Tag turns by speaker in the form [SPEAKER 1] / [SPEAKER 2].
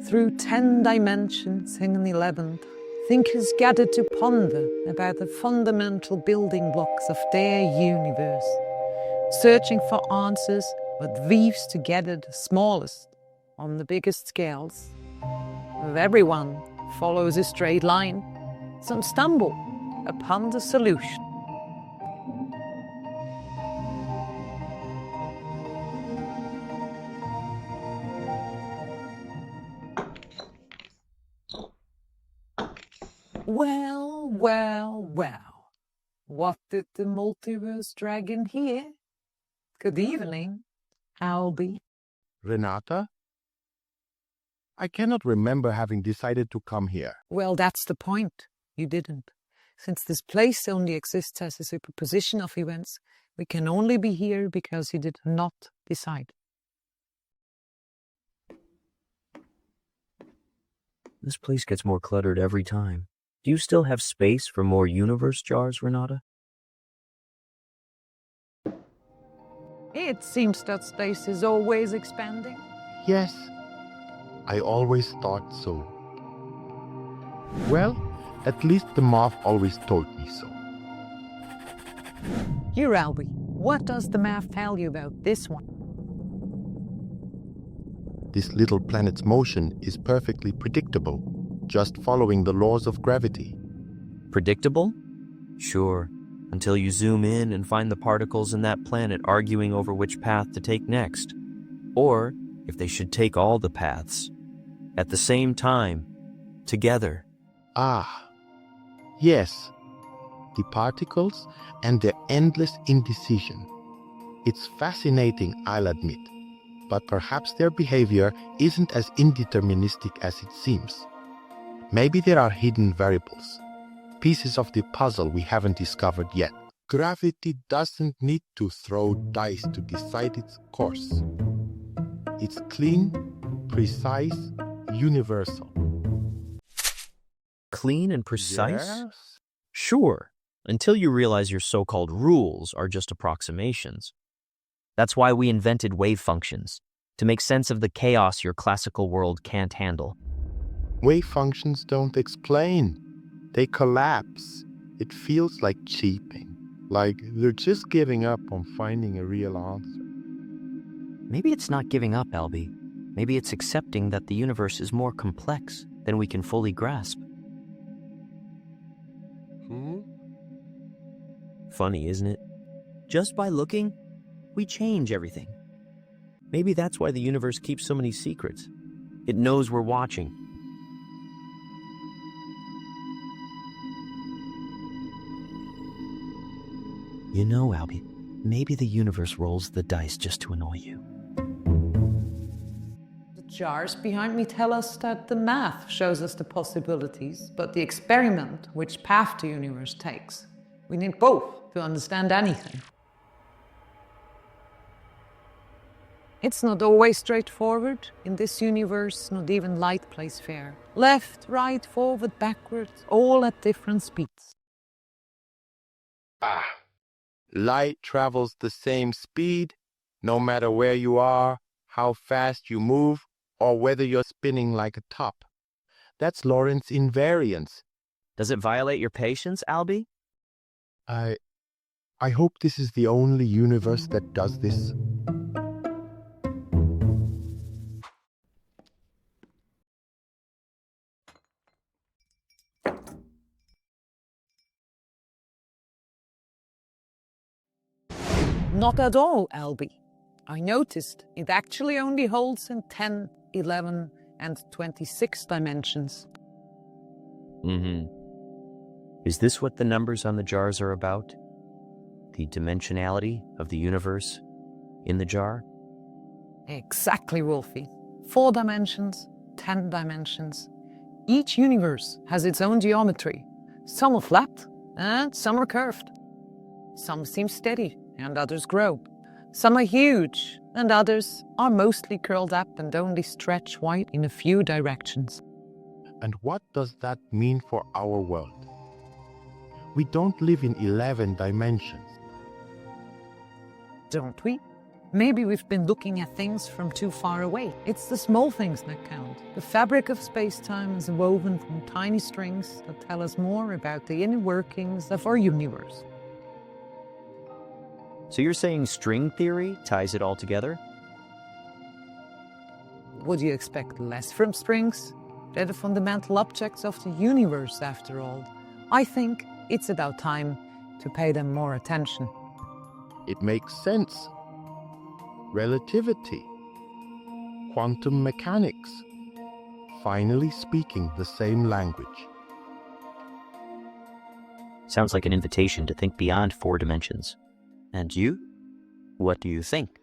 [SPEAKER 1] Through 10 dimensions in an 11th, thinkers gathered to ponder about the fundamental building blocks of their universe, searching for answers that weaves together the smallest on the biggest scales. If everyone follows a straight line, some stumble upon the solution. Well, well, well. What did the multiverse dragon hear? Good evening, Albie.
[SPEAKER 2] Renata? I cannot remember having decided to come here.
[SPEAKER 1] Well, that's the point. You didn't. Since this place only exists as a superposition of events, we can only be here because you did not decide.
[SPEAKER 3] This place gets more cluttered every time. Do you still have space for more universe jars, Renata?
[SPEAKER 1] It seems that space is always expanding.
[SPEAKER 2] Yes, I always thought so. Well, at least the moth always told me so.
[SPEAKER 1] Here, Albie, what does the math tell you about this one?
[SPEAKER 2] This little planet's motion is perfectly predictable, just following the laws of gravity.
[SPEAKER 3] Predictable? Sure, until you zoom in and find the particles in that planet arguing over which path to take next. Or if they should take all the paths. At the same time, together.
[SPEAKER 2] Ah, yes. The particles and their endless indecision. It's fascinating, I'll admit. But perhaps their behavior isn't as indeterministic as it seems. Maybe there are hidden variables, pieces of the puzzle we haven't discovered yet. Gravity doesn't need to throw dice to decide its course. It's clean, precise, universal.
[SPEAKER 3] Clean and precise?
[SPEAKER 2] Yes?
[SPEAKER 3] Sure, until you realize your so-called rules are just approximations. That's why we invented wave functions, to make sense of the chaos your classical world can't handle.
[SPEAKER 2] Wave functions don't explain. They collapse. It feels like cheating. Like they're just giving up on finding a real answer.
[SPEAKER 3] Maybe it's not giving up, Albie. Maybe it's accepting that the universe is more complex than we can fully grasp. Funny, isn't it? Just by looking, we change everything. Maybe that's why the universe keeps so many secrets. It knows we're watching. You know, Albie, maybe the universe rolls the dice just to annoy you.
[SPEAKER 1] The jars behind me tell us that the math shows us the possibilities, but the experiment, which path the universe takes, we need both to understand anything. It's not always straightforward. In this universe, not even light plays fair. Left, right, forward, backward, all at different speeds.
[SPEAKER 2] Light travels the same speed, no matter where you are, how fast you move, or whether you're spinning like a top. That's Lorentz invariance.
[SPEAKER 3] Does it violate your patience, Albie?
[SPEAKER 2] I hope this is the only universe that does this.
[SPEAKER 1] Not at all, Albie. I noticed it actually only holds in 10, 11, and 26 dimensions.
[SPEAKER 3] Is this what the numbers on the jars are about? The dimensionality of the universe in the jar?
[SPEAKER 1] Exactly, Wolfie. 4 dimensions, 10 dimensions. Each universe has its own geometry. Some are flat and some are curved. Some seem steady and others grow. Some are huge and others are mostly curled up and only stretch wide in a few directions.
[SPEAKER 2] And what does that mean for our world? We don't live in 11 dimensions.
[SPEAKER 1] Don't we? Maybe we've been looking at things from too far away. It's the small things that count. The fabric of space-time is woven from tiny strings that tell us more about the inner workings of our universe.
[SPEAKER 3] So you're saying string theory ties it all together?
[SPEAKER 1] Would you expect less from springs? They're the fundamental objects of the universe, after all. I think it's about time to pay them more attention.
[SPEAKER 2] It makes sense. Relativity, quantum mechanics, finally speaking the same language.
[SPEAKER 3] Sounds like an invitation to think beyond 4 dimensions. And you? What do you think?